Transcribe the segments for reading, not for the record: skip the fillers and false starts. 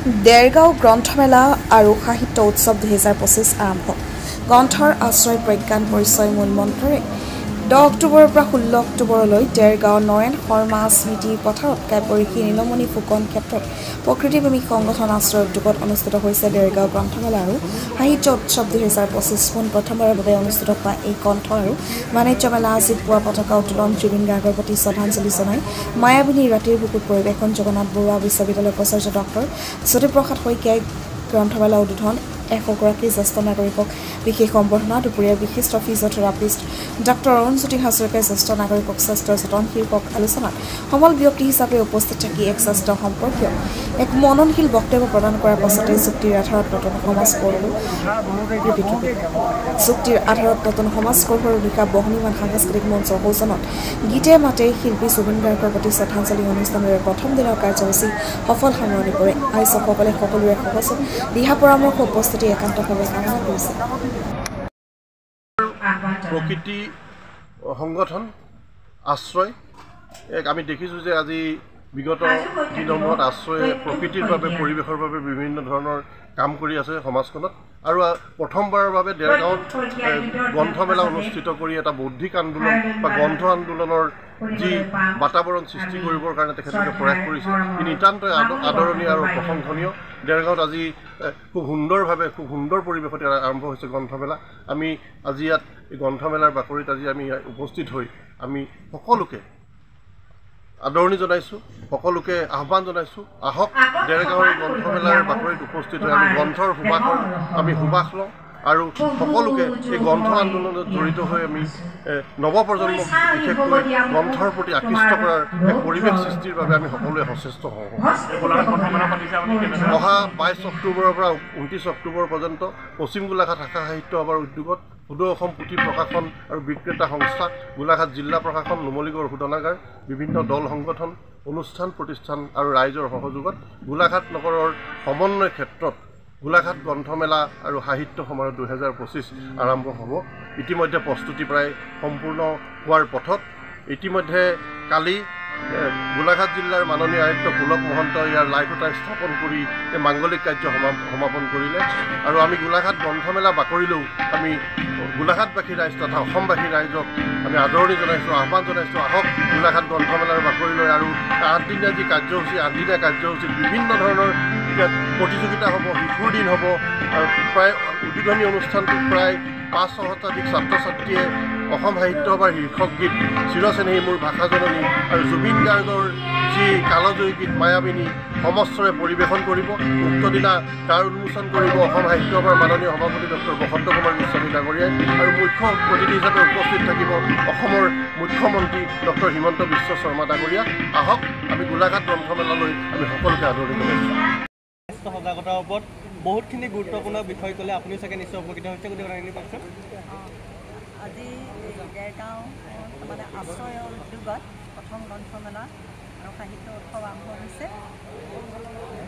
দেৰগাঁও গ্ৰন্থমেলা আৰু সাহিত্য উৎসৱ 2025 আৰম্ভ। গ্ৰন্থৰ আশ্ৰয় প্ৰজ্ঞান পৰিচয় মূল মন্ত্ৰৰে 10 অক্টোবৰৰ পৰা 16 অক্টোবৰলৈ দেৰগাঁও নয়ন শৰ্মা স্মৃতি পথাৰত কাব্যঋষি নীলমণি ফুকন ক্ষেত্ৰত প্ৰকৃতিপ্ৰেমী সংগঠন আশ্ৰয় উদ্যোগত অনুষ্ঠিত হৈছে দেৰগাঁও গ্ৰন্থমেলা আৰু সাহিত্য উৎসৱ 2025 পোনপ্ৰথমবাৰৰ বাবে অনুষ্ঠিত হোৱা এই গ্ৰন্থ আৰু বাণিজ্য মেলা আজি পুৱা পতাকা উত্তোলন জুবিন গাৰ্গৰ প্ৰতি শ্ৰদ্ধাঞ্জলি জনাই মায়াবিনী ৰাতিৰ বুকুত পৰিৱেশন জগন্নাথ বৰুৱা বিশ্ববিদ্যালয়ৰ উপাচাৰ্য ডক্টৰ জ্যোতিপ্ৰসাদ শইকীয়াই গ্ৰন্থমেলা উদ্বোধন 100গৰাকী জ্যেষ্ঠ নাগৰিকক বিশেষ সম্বৰ্ধনা দুপৰীয়া বিশিষ্ট ফিজিঅথেৰাপিষ্ট ডক্টৰ অৰুণজ্যোতি হাজৰিকাই জ্যেষ্ঠ নাগৰিকক স্বাস্থ্যৰ যতন শীৰ্ষক আলোচনাত সমল ব্যক্তি হিচাপে উপস্থিত থাকি এক স্বাস্থ্য সম্পৰ্কীয় এক মননশীল বক্তব্য প্ৰদান কৰাৰ পাছতে চুক্তিৰ আধাৰত নতুন সমাজ কৰ্মৰ দিশা বহনীমান সাংস্কৃতিক মঞ্চৰ সৌজনত গীতে মাতে শিল্পী জুবিন গাৰ্গৰ প্ৰতি শ্ৰদ্ধাঞ্জলি অনুষ্ঠানেৰে প্ৰথম দিনৰ কাৰ্যসূচী সফল সামৰণি পৰে। আয়োজকসকলে সকলোৰে সহযোগ দিহা পৰামৰ্শ উপস্থিতি একান্তভাৱে কামনা কৰিছে। প্ৰকৃতি সংগঠন আশ্ৰয় আমি দেখিছোঁ যে আজি বিগত দিনসমূহত আশ্ৰয়ে প্ৰকৃতিৰ বাবে পৰিৱেশৰ বাবে বিভিন্ন ধৰণৰ কাম কৰি আছে সমাজখনত আৰু প্ৰথমবাৰৰ বাবে দেৰগাঁৱত গ্ৰন্থমেলা অনুষ্ঠিত কৰি এটা বৌদ্ধিক আন্দোলন বা গ্ৰন্থ আন্দোলনৰ যি বাতাবৰণ সৃষ্টি কৰিবৰ কাৰণে তেখেতলোকে প্ৰয়াস কৰিছে ই নিতান্তই আদৰণীয় আৰু প্ৰশংসনীয়। দেৰগাঁৱত আজি খুব সুন্দৰভাৱে খুব সুন্দৰ পৰিৱেশতে আৰম্ভ হৈছে গ্ৰন্থমেলা। আমি আজি ইয়াত এই গ্ৰন্থমেলাৰ বাকৰিত আজি আমি উপস্থিত হৈ আমি সকলোকে আদৰণি জনাইছোঁ, সকলোকে আহ্বান জনাইছোঁ, আহক দেৰগাঁৱৰ এই গ্ৰন্থমেলাৰ বাকৰিত উপস্থিত হৈ আমি গ্ৰন্থৰ সুবাস লওঁ আৰু সকলোকে এই গ্ৰন্থ আন্দোলনত জড়িত হৈ আমি নৱপ্ৰজন্মক বিশেষকৈ গ্ৰন্থৰ প্ৰতি আকৃষ্ট কৰাৰ এক পৰিৱেশ সৃষ্টিৰ বাবে আমি সকলোৱে সচেষ্ট হওঁ। অহা 22 অক্টোবৰৰ পৰা 29 অক্টোবৰ পৰ্যন্ত পশ্চিম গোলাঘাট শাখা সাহিত্য সভাৰ উদ্যোগত সুদূৰ অসম পুথি প্ৰকাশন আৰু বিক্ৰেতা সংস্থা, গোলাঘাট জিলা প্ৰশাসন, নুমলীগড় শোধনাগাৰ, বিভিন্ন দল সংগঠন, অনুষ্ঠান প্ৰতিষ্ঠান আৰু ৰাইজৰ সহযোগত গোলাঘাট নগৰৰ সমন্বয় ক্ষেত্ৰত গোলাঘাট গ্ৰন্থমেলা আৰু সাহিত্য সমাৰোহ 2025 আৰম্ভ হ'ব। ইতিমধ্যে প্ৰস্তুতি প্ৰায় সম্পূৰ্ণ হোৱাৰ পথত। ইতিমধ্যে কালি গোলাঘাট জিলাৰ মাননীয় আয়ুক্ত পুলক মহন্ত ইয়াৰ লাইখুঁটা স্থাপন কৰি এই মাংগলিক কাৰ্য সমাপন কৰিলে আৰু আমি গোলাঘাট গ্ৰন্থমেলা বাকৰিলেও আমি গোলাঘাটবাসী ৰাইজ তথা অসমবাসী ৰাইজক আমি আদৰণি জনাইছোঁ, আহ্বান জনাইছোঁ, আহক গোলাঘাট গ্ৰন্থমেলাৰ বাকৰিলৈ আৰু 8 দিনীয়া যি কাৰ্যসূচী 8 দিনীয়া কাৰ্যসূচীত বিভিন্ন ধৰণৰ প্ৰতিযোগিতা হ'ব, শিশুৰ দিন হ'ব, প্ৰায় উদ্বোধনী অনুষ্ঠানটোত প্ৰায় 5 শতাধিক ছাত্ৰ ছাত্ৰীয়ে অসম সাহিত্য সভাৰ শীৰ্ষক গীত চিৰচেনেহী মোৰ ভাষা জননী আৰু জুবিন গাৰ্গৰ যি কালজয়ী গীত মায়াবিনী সমস্তৰে পৰিৱেশন কৰিব। উক্ত দিনা তাৰ উন্মোচন কৰিব অসম সাহিত্য সভাৰ মাননীয় সভাপতি ডক্টৰ বসন্ত কুমাৰ গোস্বামী ডাঙৰীয়াই আৰু মুখ্য অতিথি হিচাপে উপস্থিত থাকিব অসমৰ মুখ্যমন্ত্ৰী ডক্টৰ হিমন্ত বিশ্ব শৰ্মা ডাঙৰীয়া। আহক আমি গোলাঘাট গ্ৰন্থমেলালৈ আমি সকলোকে আদৰণি জনাইছোঁ। সজাগতাৰ ওপৰত বহুতখিনি গুৰুত্বপূৰ্ণ বিষয় ক'লে আপুনি চাগে নিশ্চয় উপকৃত হৈছে। গোটেই কথাখিনি কওকচোন। আজি দেৰগাঁও মানে আশ্ৰয়ৰ উদ্যোগত প্ৰথম গ্ৰন্থমেলা আৰু সাহিত্য উৎসৱ আৰম্ভ হৈছে।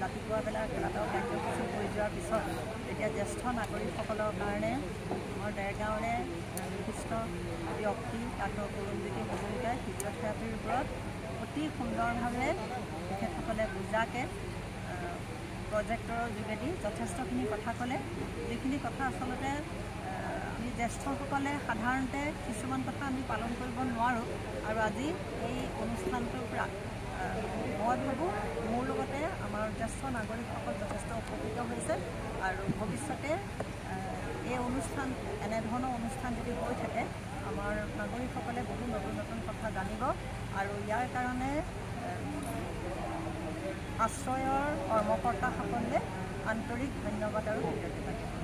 ৰাতিপুৱা বেলা কেইবাটাও কাৰ্যসূচী হৈ যোৱাৰ পিছত এতিয়া জ্যেষ্ঠ নাগৰিকসকলৰ কাৰণে আমাৰ দেৰগাঁৱৰে বিশিষ্ট ব্যক্তি ডক্টৰ অৰুণজ্যোতি হাজৰিকাই ফিজিঅথেৰাপিৰ ওপৰত অতি সুন্দৰভাৱে তেখেতসকলে বুজাকৈ প্ৰজেক্টৰৰ যোগেদি যথেষ্টখিনি কথা ক'লে। যিখিনি কথা আচলতে আমি জ্যেষ্ঠসকলে সাধাৰণতে কিছুমান কথা আমি পালন কৰিব নোৱাৰোঁ আৰু আজি এই অনুষ্ঠানটোৰ পৰা মই ভাবোঁ মোৰ লগতে আমাৰ জ্যেষ্ঠ নাগৰিকসকল যথেষ্ট উপকৃত হৈছে আৰু ভৱিষ্যতে এই অনুষ্ঠান এনেধৰণৰ অনুষ্ঠান যদি হৈ থাকে আমাৰ নাগৰিকসকলে বহু নতুন নতুন কথা জানিব আৰু ইয়াৰ কাৰণে আশ্ৰয়ৰ কৰ্মকৰ্তাসকলে আন্তৰিক ধন্যবাদ আৰু কৃতজ্ঞতা।